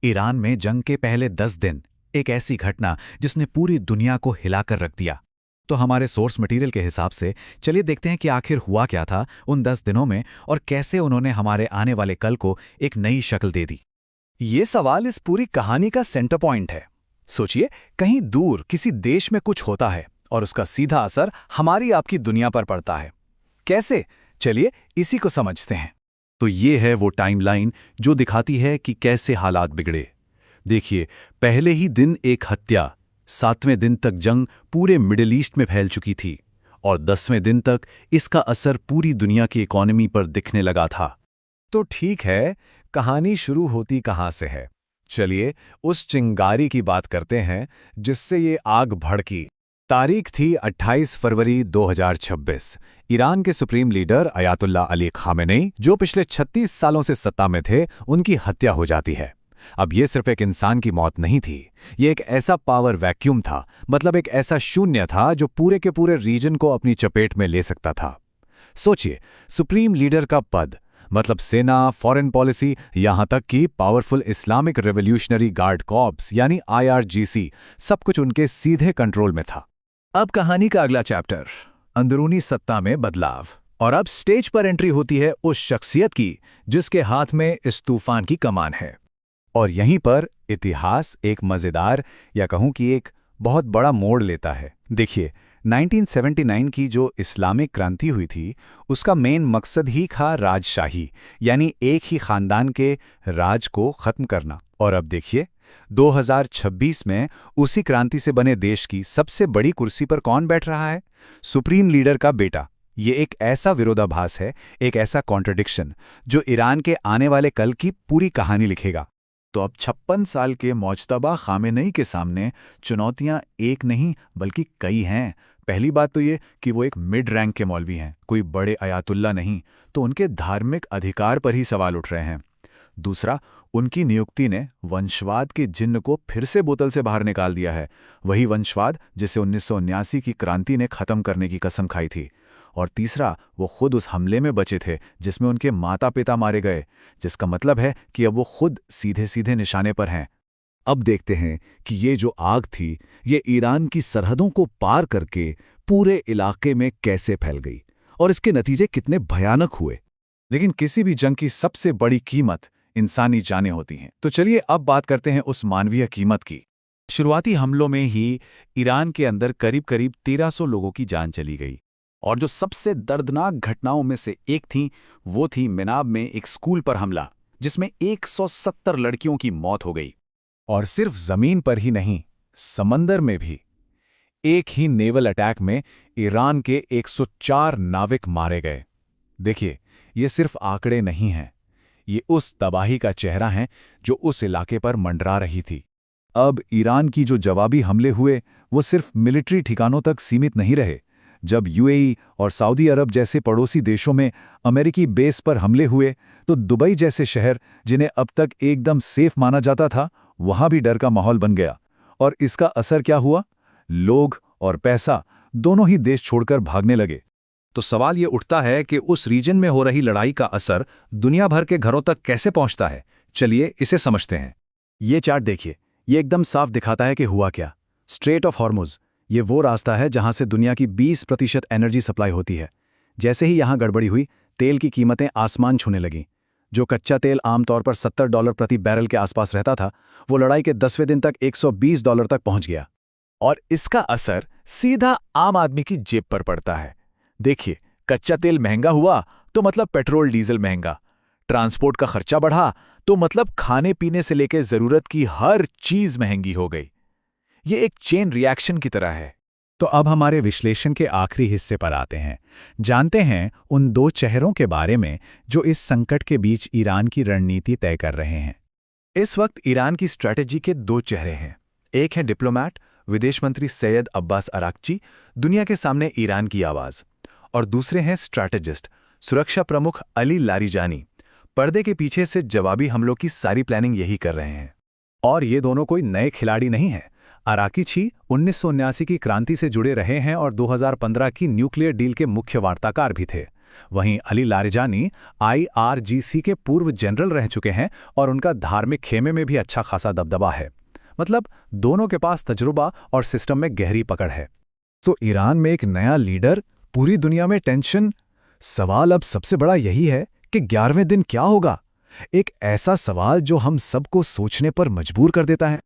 Iran में जंग के पहले 10 दिन, एक ऐसी घटना जिसने पूरी दुनिया को हिलाकर रख दिया। तो हमारे सोर्स मटेरियल के हिसाब से चलिए देखते हैं कि आखिर हुआ क्या था उन 10 दिनों में और कैसे उन्होंने हमारे आने वाले कल को एक नई शक्ल दे दी। ये सवाल इस पूरी कहानी का सेंटर पॉइंट है। सोचिए, कहीं दूर किसी देश में कुछ होता है और उसका सीधा असर हमारी आपकी दुनिया पर पड़ता है। कैसे? चलिए इसी को समझते हैं। तो ये है वो टाइमलाइन जो दिखाती है कि कैसे हालात बिगड़े। देखिए, पहले ही दिन एक हत्या, 7वें दिन तक जंग पूरे मिडिल ईस्ट में फैल चुकी थी और 10वें दिन तक इसका असर पूरी दुनिया की इकोनॉमी पर दिखने लगा था। तो ठीक है, कहानी शुरू होती कहाँ से है? चलिए उस चिंगारी की बात करते हैं जिससे ये आग भड़की। तारीख थी 28 फरवरी 2026। ईरान के supreme leader Ayatollah Ali Khamenei, जो पिछले 36 सालों से सत्ता में थे, उनकी हत्या हो जाती है। अब ये सिर्फ एक इंसान की मौत नहीं थी, ये एक ऐसा पावर वैक्यूम था, मतलब एक ऐसा शून्य था जो पूरे के पूरे रीजन को अपनी चपेट में ले सकता था। सोचिए, सुप्रीम लीडर का पद, मतलब सेना, फॉरेन पॉलिसी, यहां तक कि powerful Islamic revolutionary guard corps यानी IRGC, सब कुछ उनके सीधे कंट्रोल में था। अब कहानी का अगला चैप्टर, अंदरूनी सत्ता में बदलाव। और अब स्टेज पर एंट्री होती है उस शख्सियत की जिसके हाथ में इस तूफान की कमान है। और यहीं पर इतिहास एक मजेदार, या कहूं कि एक बहुत बड़ा मोड़ लेता है। देखिए, 1979 की जो इस्लामिक क्रांति हुई थी, उसका मेन मकसद ही था राजशाही, यानी एक ही खानदान के राज को खत्म करना। और अब देखिए, 2026 में उसी क्रांति से बने देश की सबसे बड़ी कुर्सी पर कौन बैठ रहा है? सुप्रीम लीडर का बेटा। ये एक ऐसा विरोधाभास है, एक ऐसा कॉन्ट्रडिक्शन, जो ईरान के आने वाले कल की पूरी कहानी लिखेगा। तो अब 56 साल के मौजतबा खामेनेई के सामने चुनौतियां एक नहीं बल्कि कई हैं। पहली बात तो ये कि वो एक मिड रैंक के मौलवी हैं, कोई बड़े अयातुल्ला नहीं, तो उनके धार्मिक अधिकार पर ही सवाल उठ रहे हैं। दूसरा, उनकी नियुक्ति ने वंशवाद के जिन्न को फिर से बोतल से बाहर निकाल दिया है, वही वंशवाद जिसे 1979 की क्रांति ने खत्म करने की कसम खाई थी। और तीसरा, वो खुद उस हमले में बचे थे जिसमें उनके माता पिता मारे गए, जिसका मतलब है कि अब वो खुद सीधे सीधे निशाने पर हैं। अब देखते हैं कि ये जो आग थी, ये ईरान की सरहदों को पार करके पूरे इलाके में कैसे फैल गई और इसके नतीजे कितने भयानक हुए। लेकिन किसी भी जंग की सबसे बड़ी कीमत इंसानी जानें होती हैं। तो चलिए अब बात करते हैं उस मानवीय कीमत की। शुरुआती हमलों में ही ईरान के अंदर करीब करीब 1300 लोगों की जान चली गई। और जो सबसे दर्दनाक घटनाओं में से एक थी, वो थी मेनाब में एक स्कूल पर हमला, जिसमें 170 लड़कियों की मौत हो गई। और सिर्फ जमीन पर ही नहीं, समंदर में भी। एक ही नेवल अटैक में ईरान के 104 नाविक मारे गए। देखिए, ये सिर्फ आंकड़े नहीं हैं, ये उस तबाही का चेहरा है जो उस इलाके पर मंडरा रही थी। अब ईरान की जो जवाबी हमले हुए, वो सिर्फ मिलिट्री ठिकानों तक सीमित नहीं रहे। जब UAE और सऊदी अरब जैसे पड़ोसी देशों में अमेरिकी बेस पर हमले हुए, तो दुबई जैसे शहर, जिन्हें अब तक एकदम सेफ माना जाता था, वहां भी डर का माहौल बन गया। और इसका असर क्या हुआ? लोग और पैसा दोनों ही देश छोड़कर भागने लगे। तो सवाल ये उठता है कि उस रीजन में हो रही लड़ाई का असर दुनिया भर के घरों तक कैसे पहुंचता है। चलिए इसे समझते हैं। ये चार्ट देखिए, ये एकदम साफ दिखाता है कि हुआ क्या। स्ट्रेट ऑफ हॉर्मुज, ये वो रास्ता है जहां से दुनिया की 20% एनर्जी सप्लाई होती है। जैसे ही यहां गड़बड़ी हुई, तेल की कीमतें आसमान छूने लगीं। जो कच्चा तेल आमतौर पर $70 प्रति बैरल के आसपास रहता था, वो लड़ाई के 10वें दिन तक $120 तक पहुंच गया। और इसका असर सीधा आम आदमी की जेब पर पड़ता है। देखिए, कच्चा तेल महंगा हुआ तो मतलब पेट्रोल डीजल महंगा, ट्रांसपोर्ट का खर्चा बढ़ा तो मतलब खाने पीने से लेकर जरूरत की हर चीज महंगी हो गई। ये एक चेन रिएक्शन की तरह है। तो अब हमारे विश्लेषण के आखिरी हिस्से पर आते हैं। जानते हैं उन दो चेहरों के बारे में जो इस संकट के बीच ईरान की रणनीति तय कर रहे हैं। इस वक्त ईरान की स्ट्रैटेजी के दो चेहरे हैं। एक है डिप्लोमैट, विदेश मंत्री सैयद अब्बास अराक्ची, दुनिया के सामने ईरान की आवाज। और दूसरे हैं स्ट्रैटेजिस्ट, सुरक्षा प्रमुख अली लारिजानी, पर्दे के पीछे से जवाबी हमलों की सारी प्लानिंग यही कर रहे हैं। और ये दोनों कोई नए खिलाड़ी नहीं हैं। अराकीची 1979 की क्रांति से जुड़े रहे हैं और 2015 की न्यूक्लियर डील के मुख्य वार्ताकार भी थे। वहीं अली लारिजानी IRGC के पूर्व जनरल रह चुके हैं और उनका धार्मिक खेमे में भी अच्छा खासा दबदबा है। मतलब दोनों के पास तजुर्बा और सिस्टम में गहरी पकड़ है। तो ईरान में एक नया लीडर, पूरी दुनिया में टेंशन। सवाल अब सबसे बड़ा यही है कि 11वें दिन क्या होगा? एक ऐसा सवाल जो हम सबको सोचने पर मजबूर कर देता है।